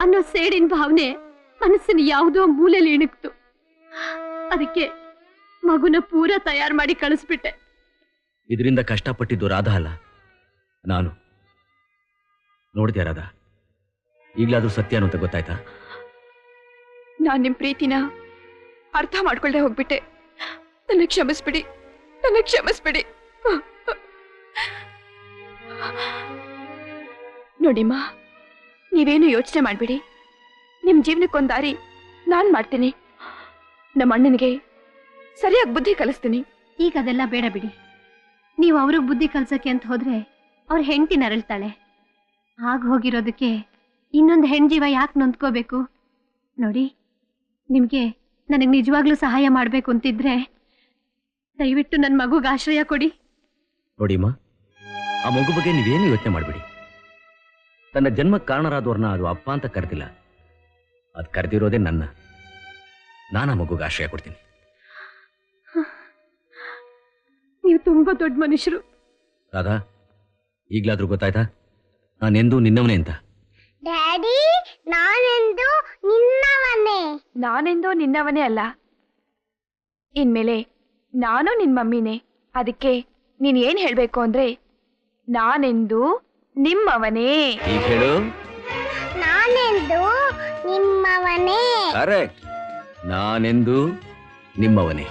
ಅನ್ನೋ ಸೇಡಿನ ಭಾವನೆ ಮನಸ್ಸಿನ ಯಾವುದೋ ಮೂಲೆಯಲ್ಲಿ ಇಣುಕ್ತು. ಅದಕ್ಕೆ ಮಗುನ ಪೂರ ತಯಾರು ಮಾಡಿ ಕಳಿಸ್ಬಿಟ್ಟೆ. ಇದರಿಂದ ಕಷ್ಟಪಟ್ಟಿದ್ದು ರಾಧಾ ಅಲ್ಲ, ನಾನು. ನೋಡ್ತೀಯ ರಾಧಾ, ಈಗಲಾದ್ರೂ ಸತ್ಯ ಅನ್ನೋ ಅಂತ ಗೊತ್ತಾಯ್ತಾ? ನಾನ್ ನಿಮ್ ಪ್ರೀತಿನ ಅರ್ಥ ಮಾಡ್ಕೊಳ್ದೆ ಹೋಗ್ಬಿಟ್ಟೆ. ನನ್ನ ಕ್ಷಮಿಸ್ಬಿಡಿ, ನನ್ನ ಕ್ಷಮಿಸ್ಬಿಡಿ. ನೋಡಿಮ್ಮ, ನೀವೇನು ಯೋಚನೆ ಮಾಡ್ಬಿಡಿ. ನಿಮ್ ಜೀವನಕ್ಕೊಂದ್ ದಾರಿ ನಾನ್ ಮಾಡ್ತೀನಿ. ನಮ್ಮ ಅಣ್ಣನಿಗೆ ಸರಿಯಾಗಿ ಬುದ್ಧಿ ಕಲಿಸ್ತೀನಿ. ಈಗ ಅದೆಲ್ಲ ಬೇಡ ಬಿಡಿ. ನೀವು ಅವ್ರಿಗೆ ಬುದ್ಧಿ ಕಲ್ಸಕ್ಕೆ ಅಂತ ಹೋದ್ರೆ ಅವ್ರ ಹೆಂಡತಿ ನರಳ್ತಾಳೆ. ಆಗ ಹೋಗಿರೋದಕ್ಕೆ ಇನ್ನೊಂದು ಹೆಣ್ಜೀವ ಯಾಕೆ ನೊಂದ್ಕೋಬೇಕು? ನೋಡಿ, ನಿಮ್ಗೆ ನನಗೆ ನಿಜವಾಗ್ಲೂ ಸಹಾಯ ಮಾಡ್ಬೇಕು ಅಂತಿದ್ರೆ ದಯವಿಟ್ಟು ನನ್ನ ಮಗುಗೆ ಆಶ್ರಯ ಕೊಡಿ. ನೋಡಿಮ್ಮ, ಆ ಮಗು ಬಗ್ಗೆ ನೀವೇನು ಯೋಚನೆ ಮಾಡ್ಬಿಡಿ. ತನ್ನ ಜನ್ಮಕ್ಕೆ ಕಾರಣರಾದವ್ರನ್ನ ಅದು ಅಪ್ಪ ಅಂತ ಕರೆದಿಲ್ಲ, ಅದು ಕರೆದಿರೋದೇ ನನ್ನ. ನಾನು ಆ ಮಗುಗೆ ಆಶ್ರಯ ಕೊಡ್ತೀನಿ. ನೀವು ತುಂಬಾ ದೊಡ್ಡ ಮನುಷ್ಯರು. ರಾಧಾ, ಈಗ್ಲಾದ್ರೂ ಗೊತ್ತಾಯ್ತಾ ನಾನೆಂದೂ ನಿನ್ನವನೇ ಅಂತ? ಡ್ಯಾಡಿ, ನಾನೆಂದು ನಿನ್ನವನೇ. ನಾನೆಂದೋ ನಿನ್ನವನೇ ಅಲ್ಲ, ಇನ್ಮೇಲೆ ನಾನು ನಿನ್ ಮಮ್ಮಿನೇ. ಅದಕ್ಕೆ ನೀನ್ ಏನ್ ಹೇಳ್ಬೇಕು ಅಂದ್ರೆ, ನಾನೆಂದು ನಿಮ್ಮವನೇ. ಈಗ ಹೇಳು. ನಾನೆಂದು ನಿಮ್ಮವನೇ. ಕರೆಕ್ಟ್, ನಾನೆಂದು ನಿಮ್ಮವನೇ.